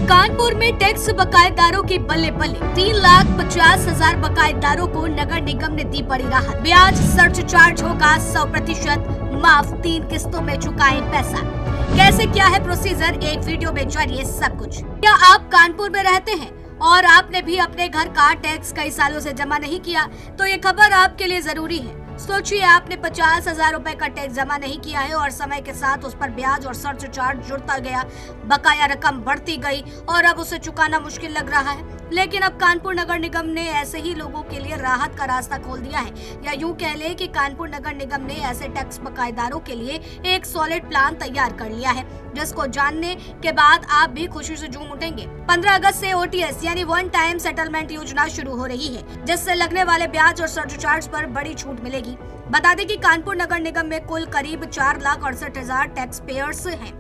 कानपुर में टैक्स बकायेदारों की बल्ले बल्ले 3,50,000 बकायेदारों को नगर निगम ने दी बड़ी राहत। ब्याज सर्च चार्ज होगा 100% माफ, 3 किस्तों में चुकाएं पैसा। कैसे क्या है प्रोसीजर, एक वीडियो में जानिए सब कुछ। क्या आप कानपुर में रहते हैं और आपने भी अपने घर का टैक्स कई सालों से जमा नहीं किया, तो ये खबर आपके लिए जरूरी है। सोचिए, आपने 50,000 रुपए का टैक्स जमा नहीं किया है और समय के साथ उस पर ब्याज और सर्च चार्ज जुड़ता गया, बकाया रकम बढ़ती गई और अब उसे चुकाना मुश्किल लग रहा है। लेकिन अब कानपुर नगर निगम ने ऐसे ही लोगों के लिए राहत का रास्ता खोल दिया है, या यूं कह ले कि कानपुर नगर निगम ने ऐसे टैक्स बकायेदारों के लिए एक सॉलिड प्लान तैयार कर लिया है, जिसको जानने के बाद आप भी खुशी से झूम उठेंगे। 15 अगस्त से OTS यानी वन टाइम सेटलमेंट योजना शुरू हो रही है, जिससे लगने वाले ब्याज और सर्च चार्ज पर बड़ी छूट मिलेगी। बता दें कि कानपुर नगर निगम में कुल करीब 4,68,000 टैक्स पेयर्स हैं।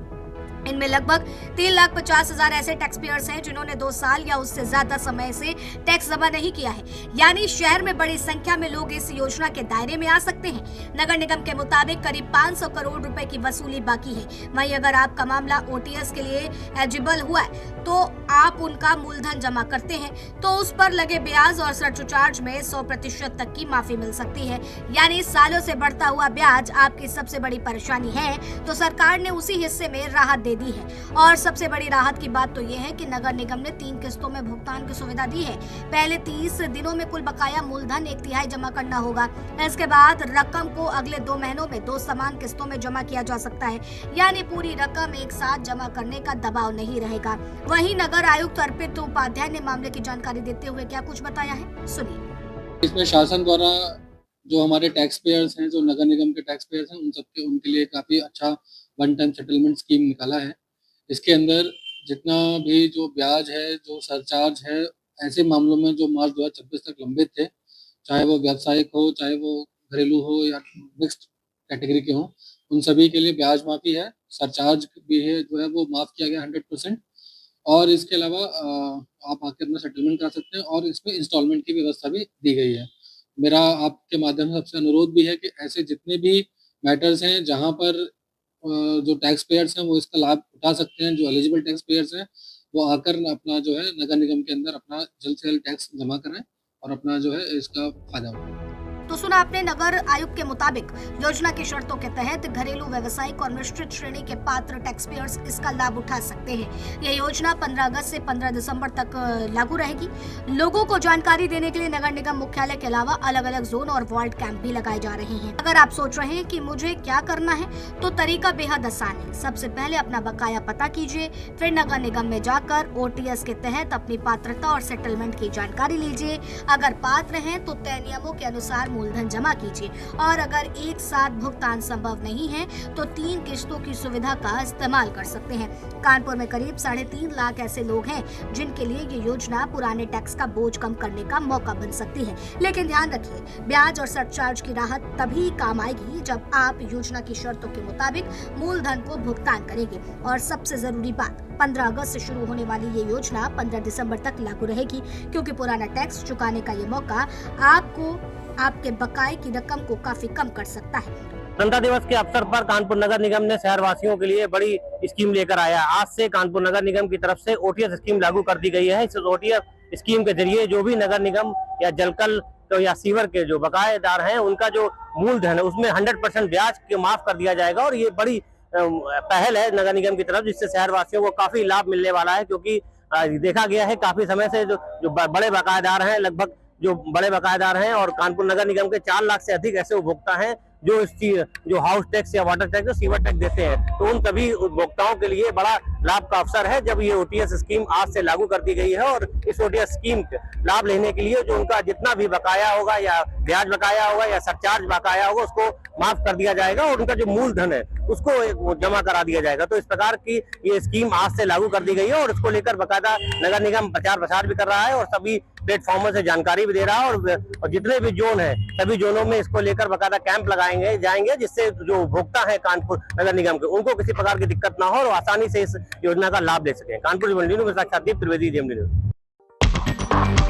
इनमें लगभग 3,50,000 ऐसे टैक्स पेयर्स हैं जिन्होंने 2 साल या उससे ज्यादा समय से टैक्स जमा नहीं किया है। यानी शहर में बड़ी संख्या में लोग इस योजना के दायरे में आ सकते हैं। नगर निगम के मुताबिक करीब 500 करोड़ रुपए की वसूली बाकी है। वहीं अगर आपका मामला OTS के लिए एलिजिबल हुआ है तो आप उनका मूलधन जमा करते हैं तो उस पर लगे ब्याज और सर्च चार्ज में 100% तक की माफी मिल सकती है। यानी सालों से बढ़ता हुआ ब्याज आपकी सबसे बड़ी परेशानी है, तो सरकार ने उसी हिस्से में राहत दे दी है। और सबसे बड़ी राहत की बात तो ये है कि नगर निगम ने 3 किस्तों में भुगतान की सुविधा दी है। पहले 30 दिनों में कुल बकाया मूलधन 1/3 जमा करना होगा। इसके बाद रकम को अगले 2 महीनों में 2 समान किस्तों में जमा किया जा सकता है, यानी पूरी रकम एक साथ जमा करने का दबाव नहीं रहेगा। वहीं नगर आयुक्त अर्पित उपाध्याय ने मामले की जानकारी देते हुए क्या कुछ बताया है, सुनिए। इसमें शासन द्वारा जो हमारे टैक्स पेयर्स हैं, जो नगर निगम के टैक्स पेयर्स हैं, उनके लिए काफ़ी अच्छा वन टाइम सेटलमेंट स्कीम निकाला है। इसके अंदर जितना भी जो ब्याज है, जो सरचार्ज है, ऐसे मामलों में जो मार्च 2026 तक लंबित थे, चाहे वो व्यावसायिक हो, चाहे वो घरेलू हो या मिक्स्ड कैटेगरी के हों, उन सभी के लिए ब्याज माफ़ी है। सरचार्ज भी है जो है वो माफ़ किया गया 100%। और इसके अलावा आप आके अपना सेटलमेंट करा सकते हैं और इसमें इंस्टॉलमेंट की व्यवस्था भी दी गई है। मेरा आपके माध्यम से सबसे अनुरोध भी है कि ऐसे जितने भी मैटर्स हैं जहाँ पर जो टैक्स पेयर्स हैं वो इसका लाभ उठा सकते हैं, जो एलिजिबल टैक्स पेयर्स हैं वो आकर अपना जो है नगर निगम के अंदर अपना जल्द से जल्द टैक्स जमा कराएं और अपना जो है इसका फायदा उठाएं। तो सुना आपने, नगर आयुक्त के मुताबिक योजना की शर्तों के तहत घरेलू, व्यवसायिक और मिश्रित श्रेणी के पात्र टैक्स पेयर्स इसका लाभ उठा सकते हैं। यह योजना 15 अगस्त से 15 दिसंबर तक लागू रहेगी। लोगों को जानकारी देने के लिए नगर निगम मुख्यालय के अलावा अलग अलग जोन और वार्ड कैंप भी लगाए जा रहे हैं। अगर आप सोच रहे हैं कि मुझे क्या करना है, तो तरीका बेहद आसान है। सबसे पहले अपना बकाया पता कीजिए, फिर नगर निगम में जाकर OTS के तहत अपनी पात्रता और सेटलमेंट की जानकारी लीजिए। अगर पात्र हैं तो तय नियमों के अनुसार मूलधन जमा कीजिए, और अगर एक साथ भुगतान संभव नहीं है तो 3 किस्तों की सुविधा का इस्तेमाल कर सकते हैं। कानपुर में करीब 3.5 लाख ऐसे लोग हैं जिनके लिए ये योजना पुराने टैक्स का बोझ कम करने का मौका बन सकती है। लेकिन ध्यान रखिए, ब्याज और सरचार्ज की राहत तभी काम आएगी जब आप योजना की शर्तों के मुताबिक मूलधन को भुगतान करेंगे। और सबसे जरूरी बात, 15 अगस्त से शुरू होने वाली ये योजना 15 दिसंबर तक लागू रहेगी, क्योंकि पुराना टैक्स चुकाने का ये मौका आपको आपके बकाये की रकम को काफी कम कर सकता है। स्वतंत्रता दिवस के अवसर पर कानपुर नगर निगम ने शहरवासियों के लिए बड़ी स्कीम लेकर आया। आज से कानपुर नगर निगम की तरफ से OTS स्कीम लागू कर दी गई है। इस OTS स्कीम के जरिए जो भी नगर निगम या जलकल तो या सीवर के जो बकायेदार हैं, उनका जो मूलधन है उसमें 100% ब्याज के माफ कर दिया जाएगा। और ये बड़ी पहल है नगर निगम की तरफ, जिससे शहरवासियों को काफी लाभ मिलने वाला है। क्योंकि देखा गया है काफी समय से जो बड़े बकायेदार हैं, लगभग जो बड़े बकायेदार हैं और कानपुर नगर निगम के 4 लाख से अधिक ऐसे उपभोक्ता हैं जो जो हाउस टैक्स या वाटर टैक्स या सीवर टैक्स देते हैं, तो उन सभी उपभोक्ताओं के लिए बड़ा लाभ का अवसर है जब ये OTS स्कीम आज से लागू कर दी गई है। और इस OTS स्कीम लाभ लेने के लिए जो उनका जितना भी बकाया होगा या ब्याज बकाया होगा या सरचार्ज बकाया होगा, उसको माफ कर दिया जाएगा और उनका जो मूलधन है उसको जमा करा दिया जाएगा। तो इस प्रकार की ये स्कीम आज से लागू कर दी गई है और इसको लेकर बाकायदा नगर निगम प्रचार प्रसार भी कर रहा है और सभी प्लेटफॉर्मों से जानकारी भी दे रहा है। और जितने भी जोन है, सभी जोनों में इसको लेकर बाकायदा कैंप लगाएंगे जाएंगे, जिससे जो उपभोक्ता है कानपुर नगर निगम के, उनको किसी प्रकार की दिक्कत ना हो और आसानी से इस योजना का लाभ ले सकें। कानपुर के साक्षात त्रिवेदी, जेएमडी न्यूज़।